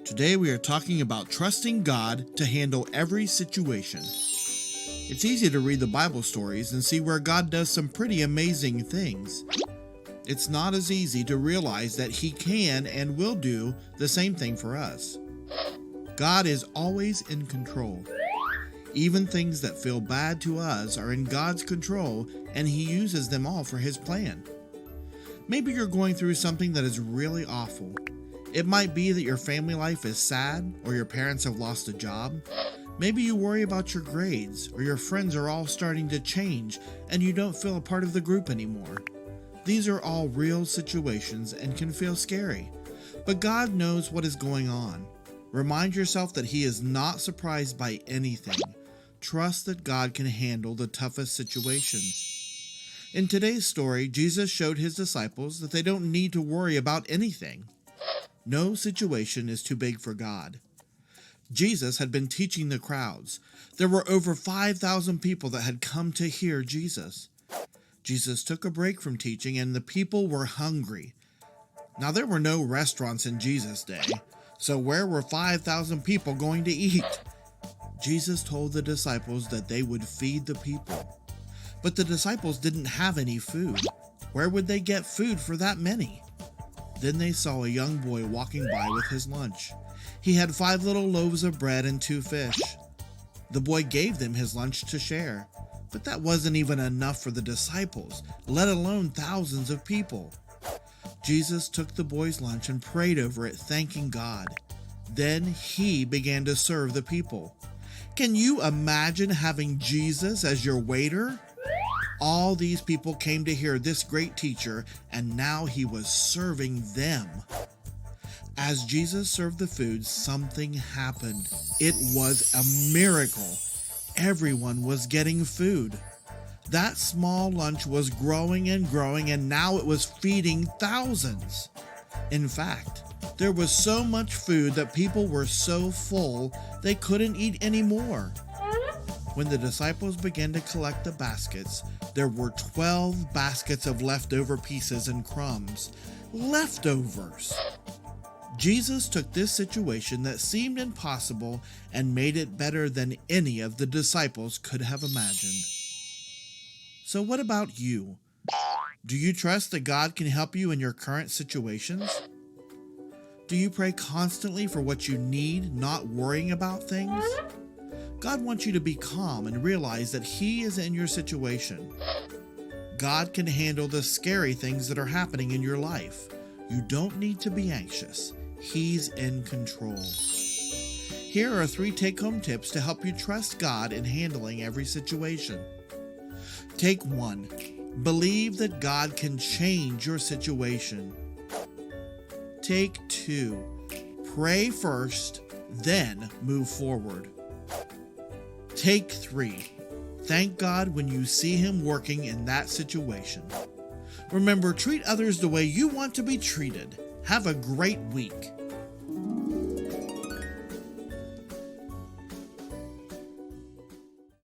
Today we are talking about trusting God to handle every situation. It's easy to read the Bible stories and see where God does some pretty amazing things. It's not as easy to realize that He can and will do the same thing for us. God is always in control. Even things that feel bad to us are in God's control, and He uses them all for His plan. Maybe you're going through something that is really awful. It might be that your family life is sad, or your parents have lost a job. Maybe you worry about your grades, or your friends are all starting to change and you don't feel a part of the group anymore. These are all real situations and can feel scary, but God knows what is going on. Remind yourself that He is not surprised by anything. Trust that God can handle the toughest situations. In today's story, Jesus showed His disciples that they don't need to worry about anything. No situation is too big for God. Jesus had been teaching the crowds. There were over 5,000 people that had come to hear Jesus. Jesus took a break from teaching, and the people were hungry. Now, there were no restaurants in Jesus' day, so where were 5,000 people going to eat? Jesus told the disciples that they would feed the people. But the disciples didn't have any food. Where would they get food for that many? Then they saw a young boy walking by with his lunch. He had 5 little loaves of bread and 2 fish. The boy gave them his lunch to share, but that wasn't even enough for the disciples, let alone thousands of people. Jesus took the boy's lunch and prayed over it, thanking God. Then He began to serve the people. Can you imagine having Jesus as your waiter? All these people came to hear this great teacher, and now He was serving them. As Jesus served the food, something happened. It was a miracle. Everyone was getting food. That small lunch was growing and growing, and now it was feeding thousands. In fact, there was so much food that people were so full they couldn't eat anymore. When the disciples began to collect the baskets, there were 12 baskets of leftover pieces and crumbs. Leftovers! Jesus took this situation that seemed impossible and made it better than any of the disciples could have imagined. So what about you? Do you trust that God can help you in your current situations? Do you pray constantly for what you need, not worrying about things? God wants you to be calm and realize that He is in your situation. God can handle the scary things that are happening in your life. You don't need to be anxious. He's in control. Here are 3 take-home tips to help you trust God in handling every situation. Take 1. Believe that God can change your situation. Take 2. Pray first, then move forward. Take 3. Thank God when you see Him working in that situation. Remember, treat others the way you want to be treated. Have a great week.